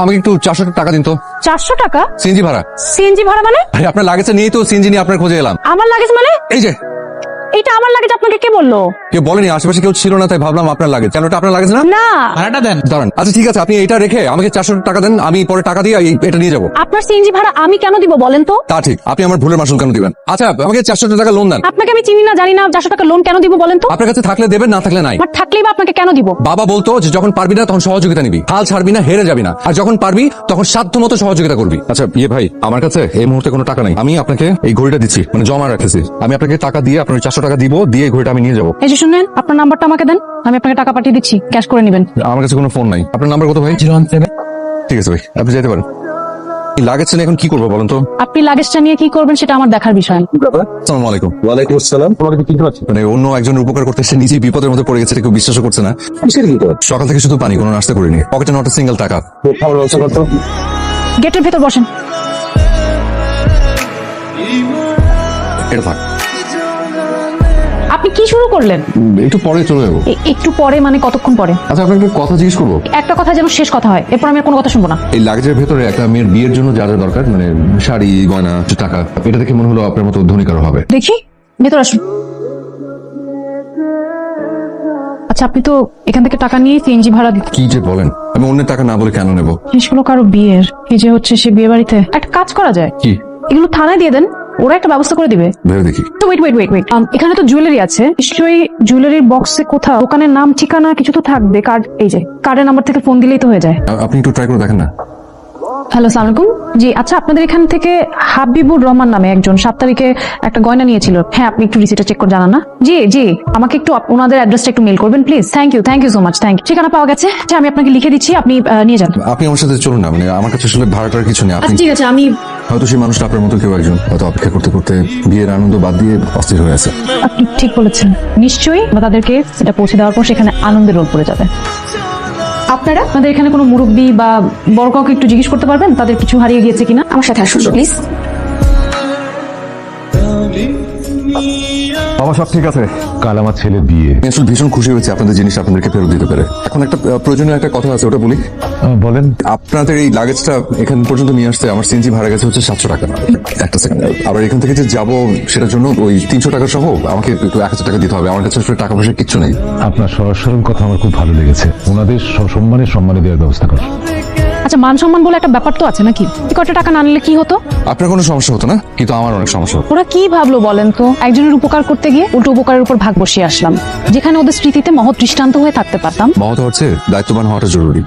আমাকে একটু 400 টাকা দিন তো। 400 টাকা? সিএনজি ভাড়া। সিএনজি ভাড়া মানে? আরে আপনার লাগেজে নিয়ে তো সিএনজি নিয়ে আপনার খোঁজে এলাম। আমার লাগেজ মানে? এই যে এটা আমার লাগেজ আপনাকে কে বললো? কেউ বলেনি, আশেপাশে কেউ ছিল না, তাই ভাবলাম আপনার লাগেজ। কেন, এটা আপনার লাগেজ না? না। ভাড়াটা দেন। দাঁড়ান, আচ্ছা ঠিক আছে, আপনি এটা রেখে আমাকে 400 টাকা দেন, আমি পরে টাকা দিয়ে এটা নিয়ে যাবো। আপনার সিএনজি ভাড়া আমি কেন দিব বলেন তো? তা ঠিক, আপনি আমার ভুলের মাসুল কেন দিবেন? আচ্ছা আমাকে 400 টাকা লোন দেন। আপনাকে আমি চিনি না, জানি না, 400 টাকা লোন কেন দিব বলেন তো? আপনার কাছে থাকলে দেবেন, না থাকলে নাই। আমার থাকলেই বা আপনাকে কেন দিব? বাবা বলতো যে যখন পারবি না তখন সহযোগিতা নিবি, হাল ছাড়বি না, হেরে যাবি না, আর যখন পারবি তখন সাধ্য মতো সহযোগিতা করবি। আচ্ছা ভাই, আমার কাছে এই মুহূর্তে কোনো টাকা নাই, আমি আপনাকে এই ঘড়িটা দিচ্ছি, মানে জমা রাখতেছি। আমি আপনাকে টাকা দিয়ে আপনার 400 টাকা দিব, দিয়ে এই ঘড়িটা আমি নিয়ে যাবো। এই যে শুনেন, আপনার নাম্বারটা আমাকে দেন, আমি আপনাকে টাকা পাঠিয়ে দিচ্ছি, ক্যাশ করে নেবেন। আমার কাছে কোনো ফোন নাই। আপনার নাম্বার কত ভাই? 017। ঠিক আছে ভাই, আপনি যেতে পারেন। এই লাগেজটা নিয়ে এখন কি করবো বলেন তো? আপনি লাগেজটা নিয়ে কি করবেন সেটা আমার দেখার বিষয় না। আসসালামু আলাইকুম। ওয়ালাইকুম আসসালাম। তোমাকে চিনতে পারছি? মানে অন্য একজনের উপকার করতে সে নিজেই বিপদের মধ্যে পড়ে গেছে, এটা কেউ বিশ্বাসও করছে না। কিসের কি কর? সকাল থেকে শুধু পানি, কোনো নাস্তা করিনি, পকেটে নট সিঙ্গেল টাকা। খাবার ব্যবস্থা করতো। গেটের ভেতর বসেন। এটা থাক, আপনি কি শুরু করলেন? একটু পরে চলে যাবো। একটু পরে মানে কতক্ষণ পরে? আচ্ছা আপনাকে একটা কথা জিজ্ঞেস করবো? একটা কথা যেন শেষ কথা হয়, এরপর আমি আর কোনো কথা শুনবো না। এই লাগেজের ভেতরে একটা মেয়ের বিয়ের জন্য যা যা দরকার, মানে শাড়ি, গয়না, কিছু টাকা, এটা দেখে মনে হলো আপনার মতো ধনী কারো হবে। দেখি, ভেতর আসুন। আচ্ছা, আপনি তো এখান থেকে টাকা নিয়ে সিএনজি ভাড়া দিতে। কি যে বলেন, আমি অন্যের টাকা না বলে কেন নেবো? জিনিসগুলো কারো বিয়ের, এই যে হচ্ছে সে বিয়ে বাড়িতে। একটা কাজ করা যায়, কি? এগুলো থানায় দিয়ে দেন, ওরা একটা ব্যবস্থা করে দিবে। ভেবে দেখি। তো ওয়েট ওয়েট ওয়েট ওয়েট, এখানে তো জুয়েলারি আছে, নিশ্চয়ই জুয়েলারির বক্সে কোথাও দোকানের নাম ঠিকানা কিছু তো থাকবে। কার্ড, এই যে কার্ডের নাম্বার থেকে ফোন দিলেই তো হয়ে যায়। আপনি একটু ট্রাই করে দেখেন না। হ্যালো, সালাম আলাইকুম। জি আচ্ছা, আপনাদের এখান থেকে হাবিবুর রহমান নামে একজন 7 তারিখে একটা গয়না নিয়েছিল। হ্যাঁ, আপনি একটু রিসিটটা চেক করে জানান না? জি জি, আমাকে একটু ওনাদের অ্যাড্রেসটা একটু মেল করবেন please. Thank you so much, thank you. ঠিকানা পাওয়া গেছে, আচ্ছা আমি আপনাকে লিখে দিচ্ছি, আপনি নিয়ে যান। আপনি আমার সাথে চলুন না, মানে আমার কাছে আসলে ভাড়াটার কিছু নেই। আপনি আচ্ছা ঠিক আছে, আমি হয়তো সেই মানুষটা আপনার মতো কেউ একজন, হয়তো অপেক্ষা করতে করতে বিয়ের আনন্দ বাদ দিয়ে অস্থির হয়ে আছে। আপনি ঠিক বলেছেন, নিশ্চয়ই আমরা তাদেরকে এটা পৌঁছে দেওয়ার পর সেখানে আনন্দের রোল পড়ে যাবে। আপনারা আপনাদের এখানে কোনো মুরব্বী বা বড় কাউকে একটু জিজ্ঞেস করতে পারবেন তাদের কিছু হারিয়ে গিয়েছে কিনা? আমার সাথে আসুন প্লিজ। বাবা সব ঠিক আছে। কাল আমার ছেলের বিয়ে। আমি আসলে ভীষণ খুশি হয়েছে আপনাদের জিনিস আপনাদেরকে ফেরত দিতে পেরে। এখন একটা প্রয়োজনীয় একটা কথা আছে, ওটা বলি। বলেন। আপনাদের এই লাগেজটা এখান পর্যন্ত নিয়ে আসতে আমার সিএনজি ভাড়া গেছে হচ্ছে 700 টাকা। একটা সেকেন্ড, আবার এখান থেকে যে যাবো সেটার জন্য ওই 300 টাকা সহ আমাকে একটু 1000 টাকা দিতে হবে। আমার কাছে আসলে টাকা পয়সা কিচ্ছু নেই। আপনার সরল সরল কথা আমার খুব ভালো লেগেছে। ওনাদের সম্মানে দেওয়ার ব্যবস্থা করুন। আচ্ছা, মান সম্মান বলে একটা ব্যাপার তো আছে নাকি? কত টাকা না নিলে কি হতো? আপনার কোনো সমস্যা হতো না, কিন্তু আমার অনেক সমস্যা হতো। ওরা কি ভাবলো বলেন তো? একজনের উপকার করতে গিয়ে উল্টো উপকারের উপর ভাগ বসিয়ে আসলাম, যেখানে ওদের স্মৃতিতে মহৎ দৃষ্টান্ত হয়ে থাকতে পারতাম। মহৎ হচ্ছে দায়িত্ববান হওয়াটা জরুরি।